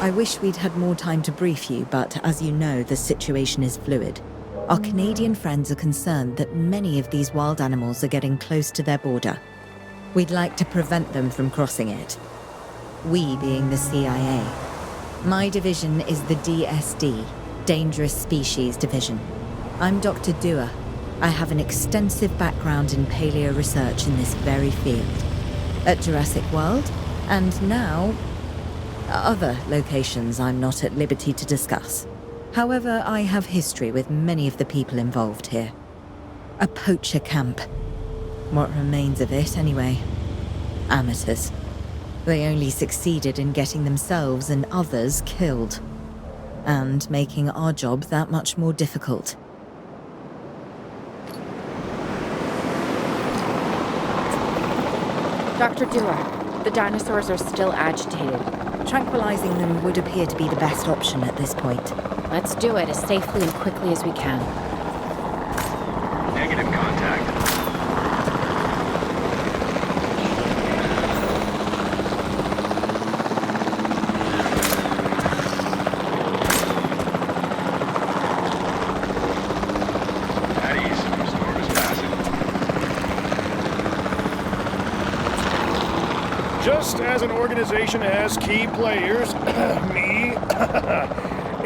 I wish we'd had more time to brief you, but as you know, the situation is fluid. Our Canadian friends are concerned that many of these wild animals are getting close to their border. We'd like to prevent them from crossing it. We being the CIA. My division is the DSD, Dangerous Species Division. I'm Dr. Dua. I have an extensive background in paleo research in this very field. At Jurassic World, and now other locations I'm not at liberty to discuss. However, I have history with many of the people involved here. A poacher camp. What remains of it, anyway. Amateurs. They only succeeded in getting themselves and others killed. And making our job that much more difficult. Dr. Dua, the dinosaurs are still agitated. Tranquilizing them would appear to be the best option at this point. Let's do it as safely and quickly as we can. Negative contact. At ease, storm is passing. Just as an organization has key players, me,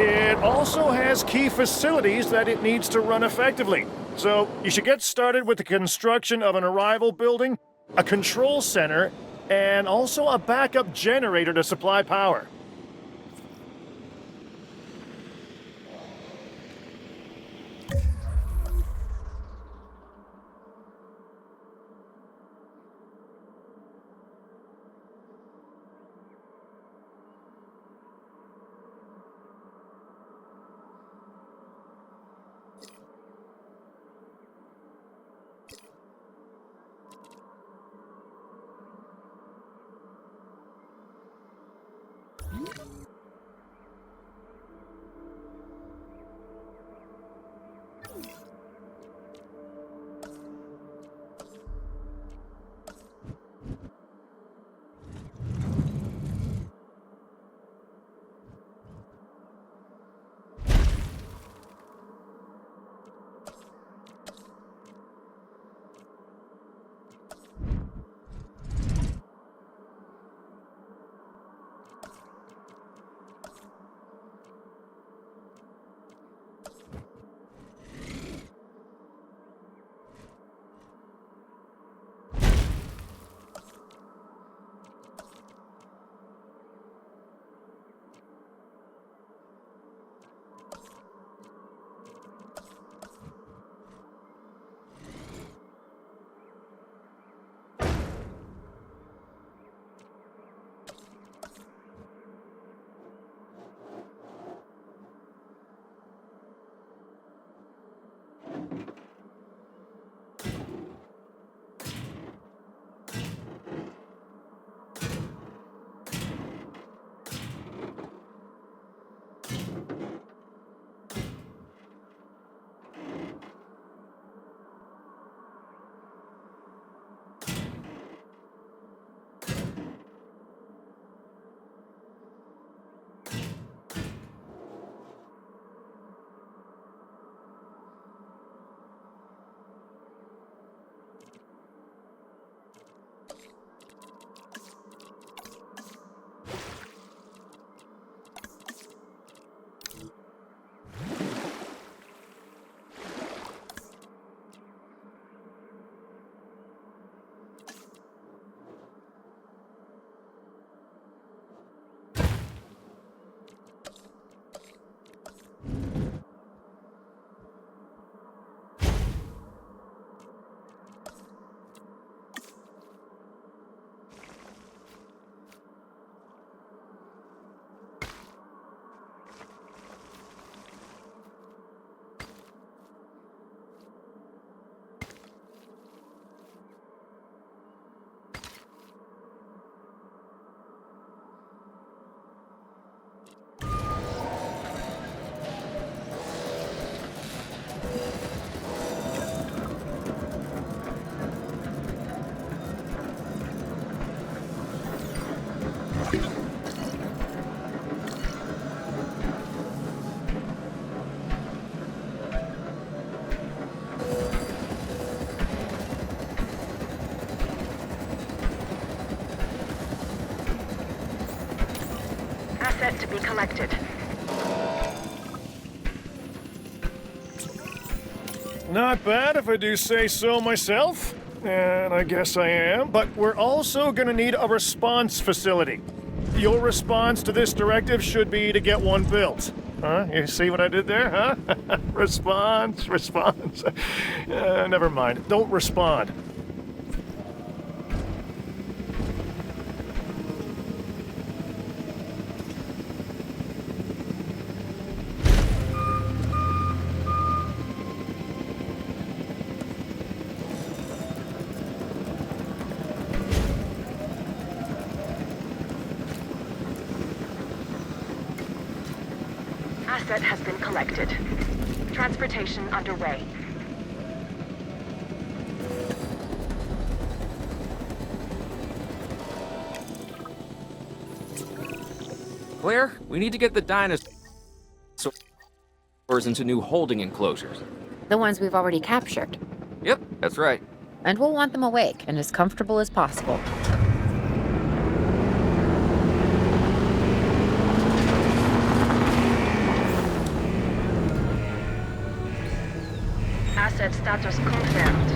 it also has key facilities that it needs to run effectively. So you should get started with the construction of an arrival building, a control center, and also a backup generator to supply power. to be collected. Not bad if I do say so myself. And I guess I am. But we're also gonna need a response facility. Your response to this directive should be to get one built. Huh? You see what I did there, huh? Response. Never mind. Don't respond. Asset has been collected. Transportation underway. Claire, we need to get the dinosaurs into new holding enclosures. The ones we've already captured. Yep, that's right. And we'll want them awake and as comfortable as possible. Asset status confirmed.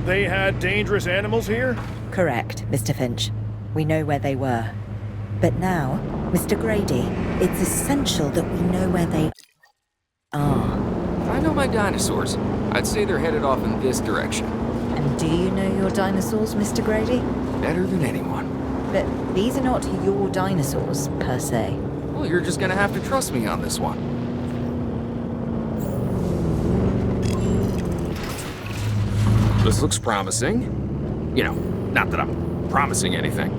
They had dangerous animals here? Correct, Mr. Finch. We know where they were. But now, Mr. Grady, it's essential that we know where they are. If I know my dinosaurs, I'd say they're headed off in this direction. And do you know your dinosaurs, Mr. Grady? Better than anyone. But these are not your dinosaurs, per se. Well, you're just gonna have to trust me on this one. This looks promising. You know, not that I'm promising anything.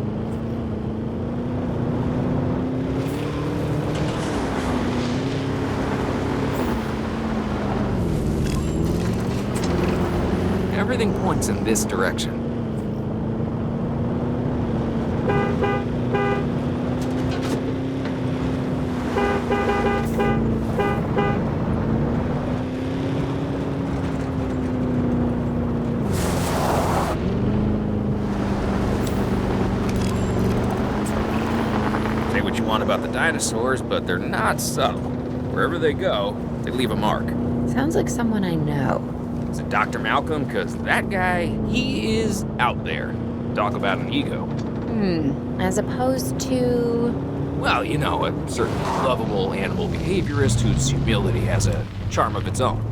Everything points in this direction. Say what you want about the dinosaurs, but they're not subtle. Wherever they go, they leave a mark. Sounds like someone I know. Is it Dr. Malcolm? Because that guy, he is out there. Talk about an ego. As opposed to... Well, you know, a certain lovable animal behaviorist whose humility has a charm of its own.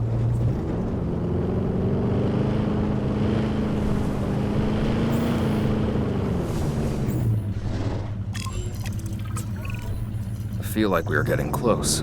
I feel like we are getting close.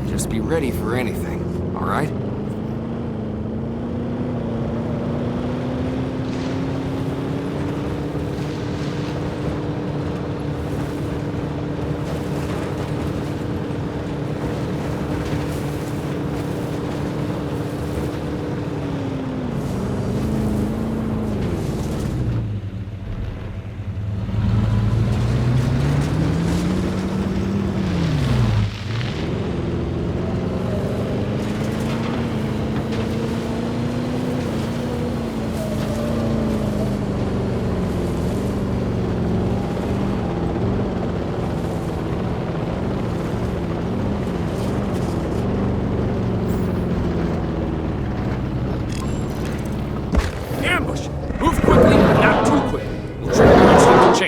Just be ready for anything, all right?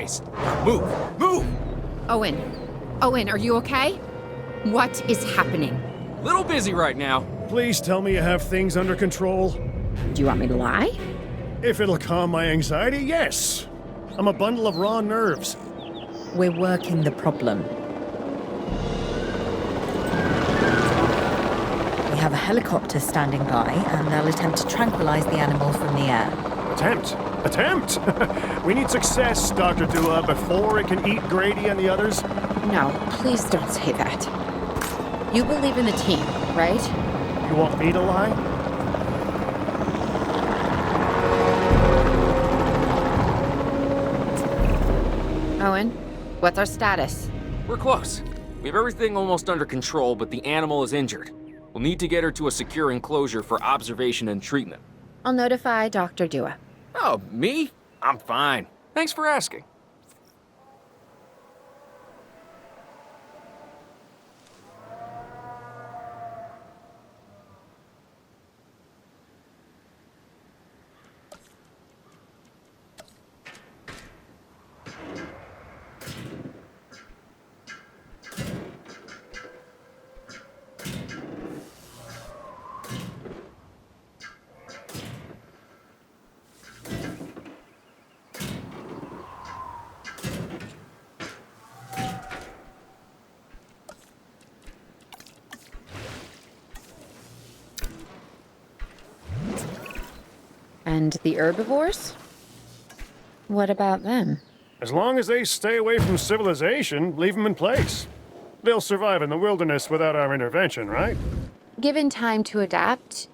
face. Move! Move! Owen. Owen, are you okay? What is happening? Little busy right now. Please tell me you have things under control. Do you want me to lie? If it'll calm my anxiety, yes. I'm a bundle of raw nerves. We're working the problem. We have a helicopter standing by, and they'll attempt to tranquilize the animal from the air. Attempt! We need success, Dr. Dua, before it can eat Grady and the others. No, please don't say that. You believe in the team, right? You want me to lie? Owen, what's our status? We're close. We have everything almost under control, but the animal is injured. We'll need to get her to a secure enclosure for observation and treatment. I'll notify Dr. Dua. Oh, me? I'm fine. Thanks for asking. And the herbivores? What about them? As long as they stay away from civilization, leave them in place. They'll survive in the wilderness without our intervention, right? Given time to adapt?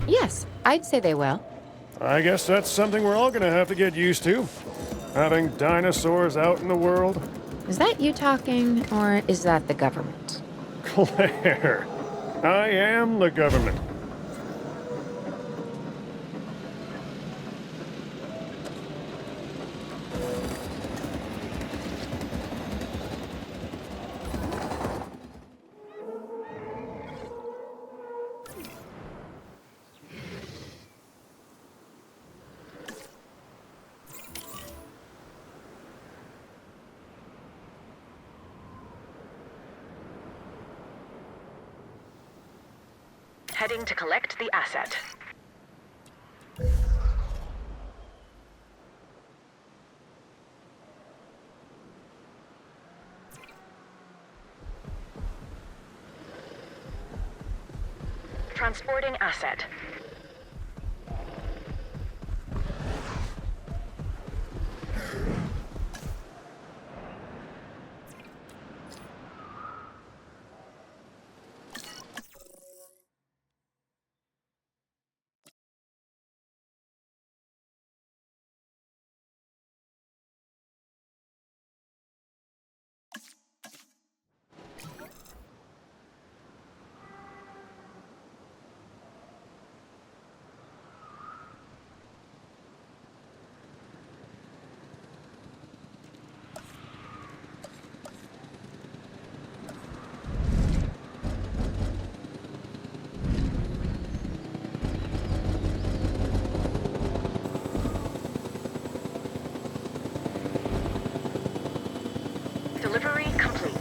Yes, I'd say they will. I guess that's something we're all gonna have to get used to. Having dinosaurs out in the world. Is that you talking, or is that the government? Claire, I am the government. Heading to collect the asset. Transporting asset. Delivery complete.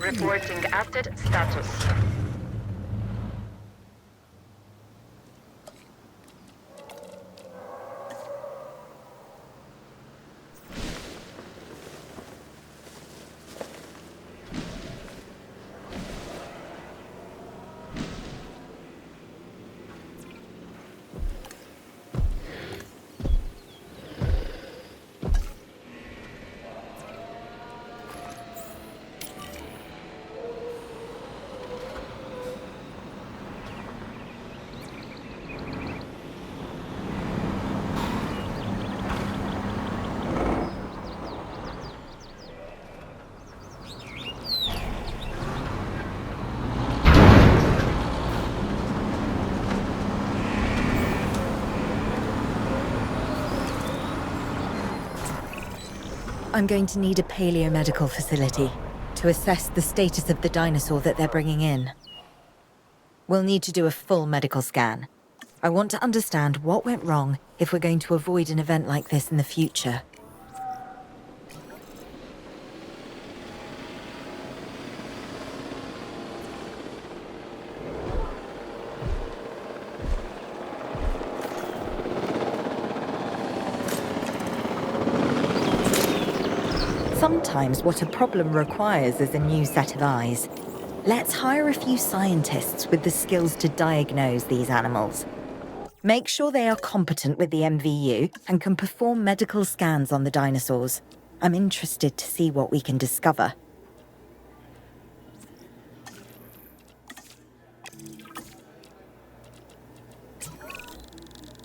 Reporting asset status. I'm going to need a paleomedical facility to assess the status of the dinosaur that they're bringing in. We'll need to do a full medical scan. I want to understand what went wrong if we're going to avoid an event like this in the future. Sometimes what a problem requires is a new set of eyes. Let's hire a few scientists with the skills to diagnose these animals. Make sure they are competent with the MVU and can perform medical scans on the dinosaurs. I'm interested to see what we can discover.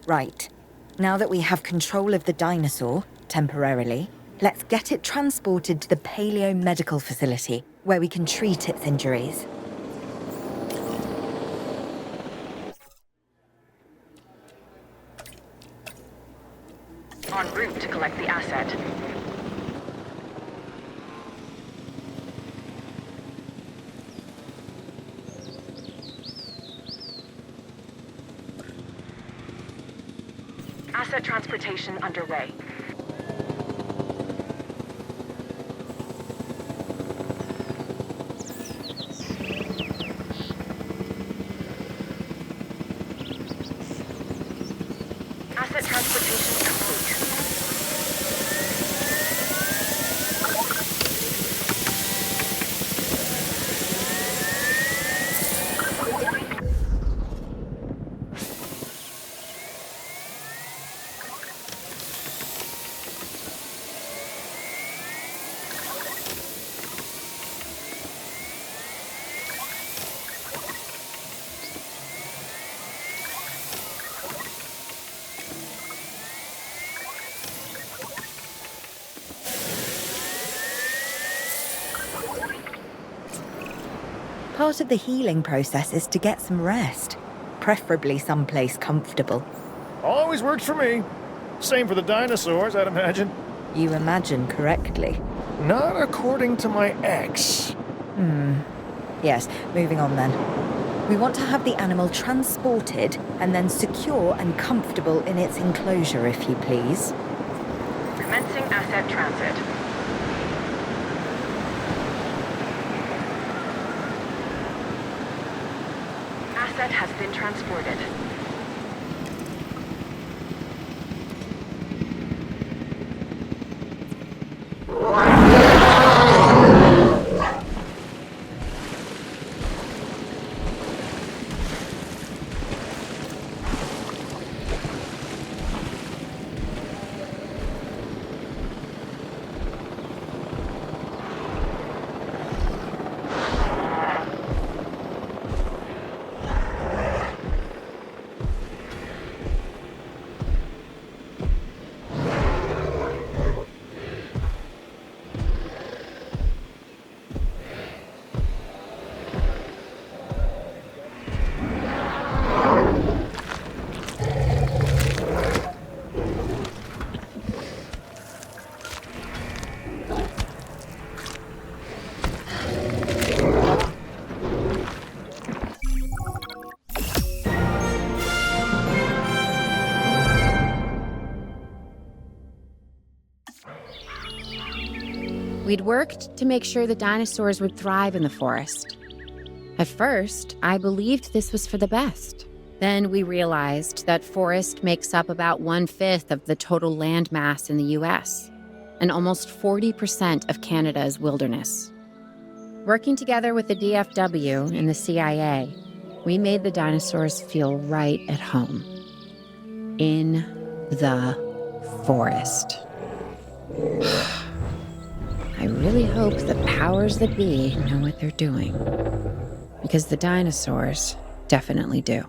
Right. Now that we have control of the dinosaur, temporarily, let's get it transported to the paleomedical facility, where we can treat its injuries. En route to collect the asset. Asset transportation underway. Asset transportation complete. Part of the healing process is to get some rest, preferably someplace comfortable. Always works for me. Same for the dinosaurs, I'd imagine. You imagine correctly. Not according to my ex. Yes, moving on then. We want to have the animal transported and then secure and comfortable in its enclosure, if you please. Commencing asset transit. Asset has been transported. We'd worked to make sure the dinosaurs would thrive in the forest. At first, I believed this was for the best. Then we realized that forest makes up about 1/5 of the total land mass in the US, and almost 40% of Canada's wilderness. Working together with the DFW and the CIA, we made the dinosaurs feel right at home. In the forest. I really hope the powers that be know what they're doing. Because the dinosaurs definitely do.